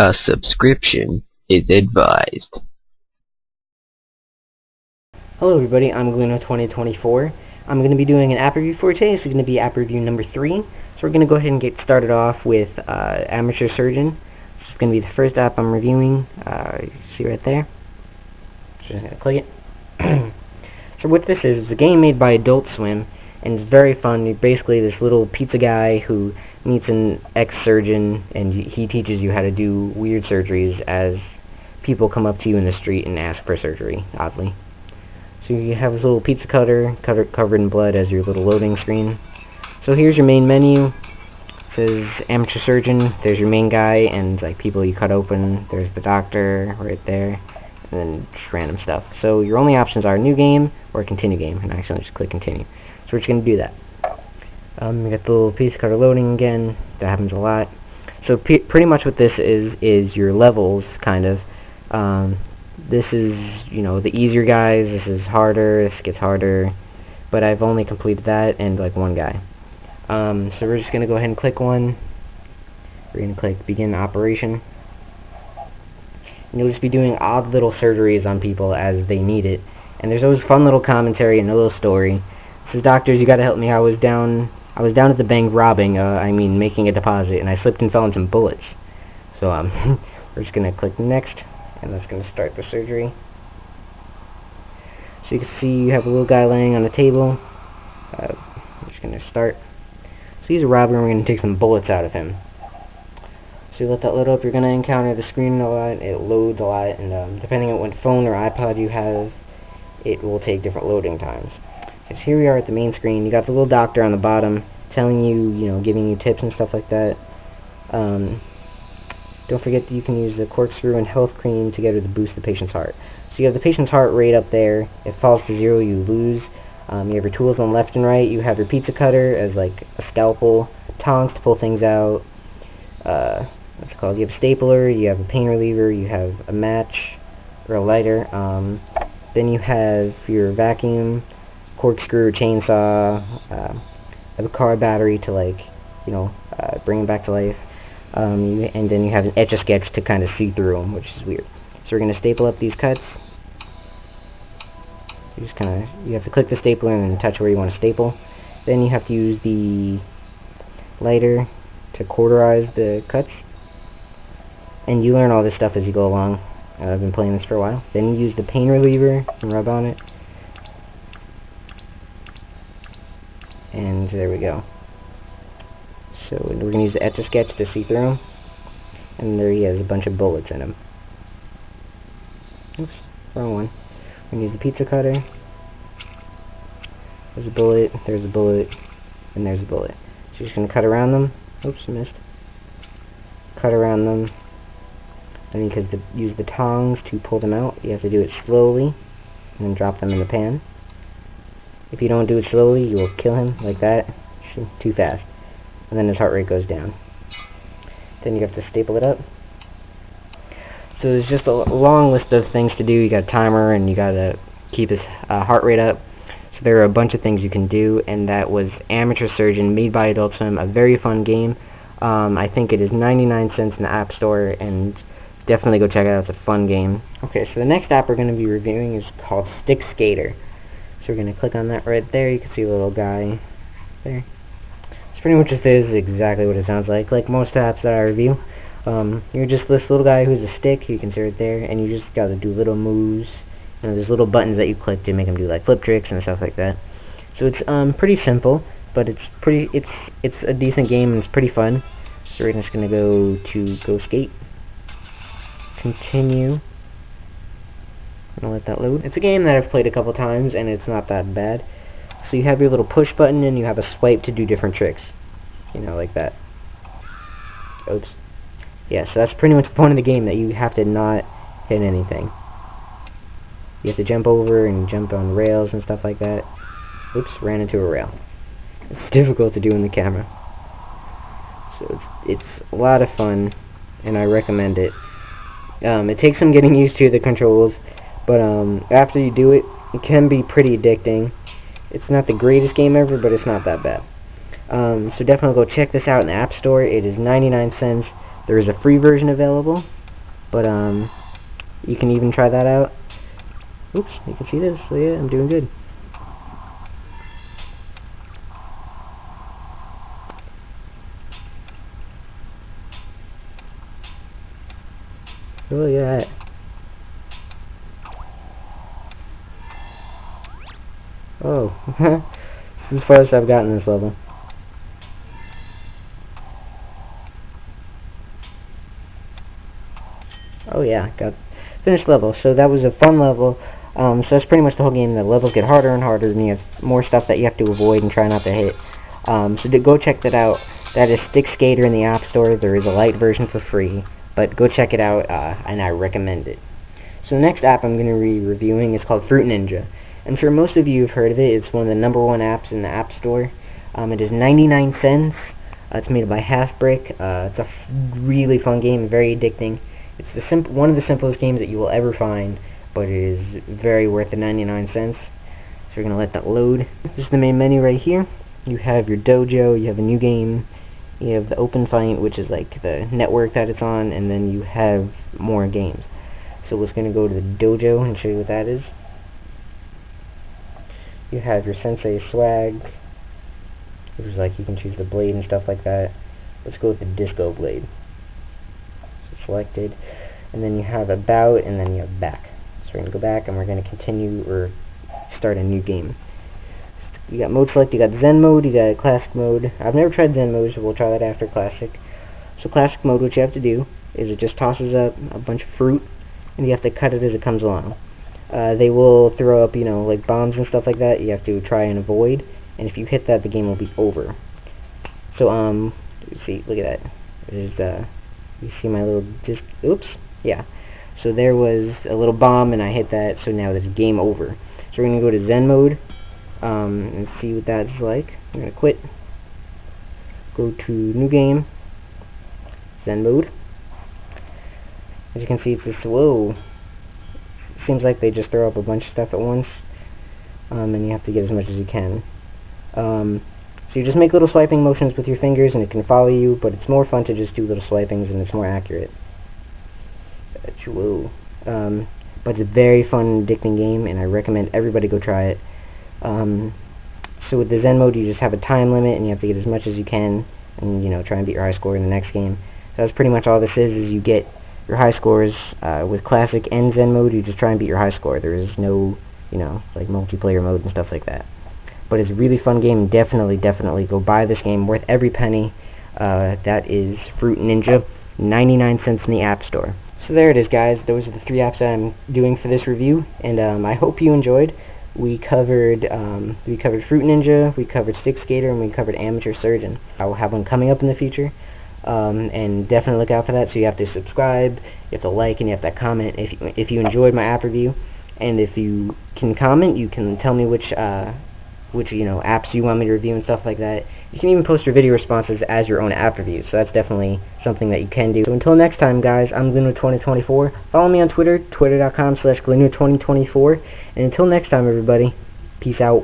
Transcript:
A subscription is advised. Hello everybody, I'm Gluno2024. I'm going to be doing an app review for today. This is going to be app review number 3. So we're going to go ahead and get started off with Amateur Surgeon. This is going to be the first app I'm reviewing. You see right there. Just going to click it. So what this is a game made by Adult Swim, and it's very fun. You're basically this little pizza guy who meets an ex-surgeon, and he teaches you how to do weird surgeries as people come up to you in the street and ask for surgery, oddly. So you have this little pizza cutter covered in blood as your little loading screen. So here's your main menu. It says Amateur Surgeon. There's your main guy and like people you cut open. There's the doctor right there, and then just random stuff. So your only options are New Game or Continue Game, and I actually just click Continue. So we're just going to do that. You got the little pizza cutter loading again. That happens a lot. So pretty much what this is your levels, kind of. This is, you know, the easier guys. This is harder. This gets harder. But I've only completed that and like one guy. So we're just going to go ahead and click one. We're going to click Begin Operation. And you'll just be doing odd little surgeries on people as they need it. And there's always fun little commentary and a little story. It says, doctors, you gotta help me. I was down at the bank robbing, making a deposit, and I slipped and fell on some bullets. So, we're just gonna click Next, and that's gonna start the surgery. So you can see you have a little guy laying on the table. We're just gonna start. So he's a robber, and we're gonna take some bullets out of him. So you let that load up, you're gonna encounter the screen a lot. It loads a lot, and depending on what phone or iPod you have, it will take different loading times. Because here we are at the main screen. You got the little doctor on the bottom telling you, giving you tips and stuff like that. Don't forget that you can use the corkscrew and health cream together to boost the patient's heart. So you have the patient's heart rate up there. If it falls to 0, you lose. You have your tools on left and right. You have your pizza cutter as like a scalpel, tongs to pull things out. What's it called? You have a stapler. You have a pain reliever. You have a match or a lighter. Then you have your vacuum, corkscrew, chainsaw, a car battery to bring them back to life, and then you have an Etch-a-Sketch to kind of see through them, which is weird. So we're going to staple up these cuts. You have to click the stapler and then touch where you want to staple. Then you have to use the lighter to cauterize the cuts, and you learn all this stuff as you go along. I've been playing this for a while. Then you use the pain reliever and rub on it. And there we go. So we're going to use the Etch-a-Sketch to see through him. And there he has a bunch of bullets in him. Oops, wrong one. We're going to use the pizza cutter. There's a bullet, there's a bullet, and there's a bullet. So you're just going to cut around them. Oops, missed. Cut around them. Then you can use the tongs to pull them out. You have to do it slowly, and then drop them in the pan. If you don't do it slowly, you will kill him like that. Too fast. And then his heart rate goes down. Then you have to staple it up. So there's just a long list of things to do. You got a timer, and you got to keep his heart rate up. So there are a bunch of things you can do, and that was Amateur Surgeon, made by Adult Swim. A very fun game. I think it is 99 cents in the App Store, and definitely go check it out. It's a fun game. Okay, so the next app we're going to be reviewing is called Stick Skater. So we're going to click on that right there. You can see a little guy there. It's pretty much just exactly what it sounds like most apps that I review. You're just this little guy who's a stick. You can see right there, and you just got to do little moves. There's little buttons that you click to make them do like flip tricks and stuff like that. So it's pretty simple, but it's a decent game and it's pretty fun. So we're just going to go to Go Skate. Continue. I'm gonna let that load. It's a game that I've played a couple times and it's not that bad. So you have your little push button and you have a swipe to do different tricks. Like that. Oops. Yeah, so that's pretty much the point of the game, that you have to not hit anything. You have to jump over and jump on rails and stuff like that. Oops, ran into a rail. It's difficult to do in the camera. So it's a lot of fun and I recommend it. It takes some getting used to the controls, but after you do it, it can be pretty addicting. It's not the greatest game ever, but it's not that bad. So definitely go check this out in the App Store. It is 99 cents. There is a free version available, but you can even try that out. Oops, you can see this. So yeah, I'm doing good. Oh yeah. Oh, this is the farthest I've gotten this level. Oh yeah, got finished level. So that was a fun level. So that's pretty much the whole game. The levels get harder and harder, and you have more stuff that you have to avoid and try not to hit. So go check that out. That is Stick Skater in the App Store. There is a light version for free, but go check it out, and I recommend it. So the next app I'm going to be reviewing is called Fruit Ninja. I'm sure most of you have heard of it. It's one of the #1 apps in the App Store. It is 99 cents. It's made by Halfbrick. It's a really fun game, very addicting. It's one of the simplest games that you will ever find, but it is very worth the 99 cents. So we're going to let that load. This is the main menu right here. You have your dojo, you have a new game, you have the open fight, which is like the network that it's on, and then you have more games. So we're going to go to the dojo and show you what that is. You have your Sensei Swag, which is like you can choose the blade and stuff like that. Let's go with the Disco Blade. So selected, and then you have About, and then you have Back. So we're going to go back, and we're going to continue or start a new game. You got mode select, you got Zen mode, you got classic mode. I've never tried Zen mode, so we'll try that after classic. So classic mode, what you have to do is it just tosses up a bunch of fruit, and you have to cut it as it comes along. They will throw up, like bombs and stuff like that. You have to try and avoid, and if you hit that, the game will be over. So, see, look at that. There's, you see my little oops, yeah. So there was a little bomb, and I hit that, so now there's game over. So we're going to go to Zen mode, and see what that's like. I'm going to quit. Go to new game, Zen mode. As you can see, it's just, whoa. Seems like they just throw up a bunch of stuff at once, and you have to get as much as you can. So you just make little swiping motions with your fingers, and it can follow you, but it's more fun to just do little swipings, and it's more accurate. Whoa. But it's a very fun and addicting game, and I recommend everybody go try it. So with the Zen mode, you just have a time limit, and you have to get as much as you can, and try and beat your high score in the next game. So that's pretty much all this is you get your high scores. With classic and Zen mode, you just try and beat your high score. There is no, like multiplayer mode and stuff like that. But it's a really fun game. Definitely go buy this game. Worth every penny. That is Fruit Ninja, 99 cents in the App Store. So there it is, guys. Those are the 3 apps that I'm doing for this review, and I hope you enjoyed. We covered Fruit Ninja, we covered Stick Skater, and we covered Amateur Surgeon. I will have one coming up in the future. And definitely look out for that. So you have to subscribe, you have to like, and you have to comment if you enjoyed my app review. And if you can comment, you can tell me which apps you want me to review and stuff like that. You can even post your video responses as your own app reviews. So that's definitely something that you can do. So until next time, guys, I'm Glino2024. Follow me on Twitter, twitter.com/Glino2024. And until next time, everybody, peace out.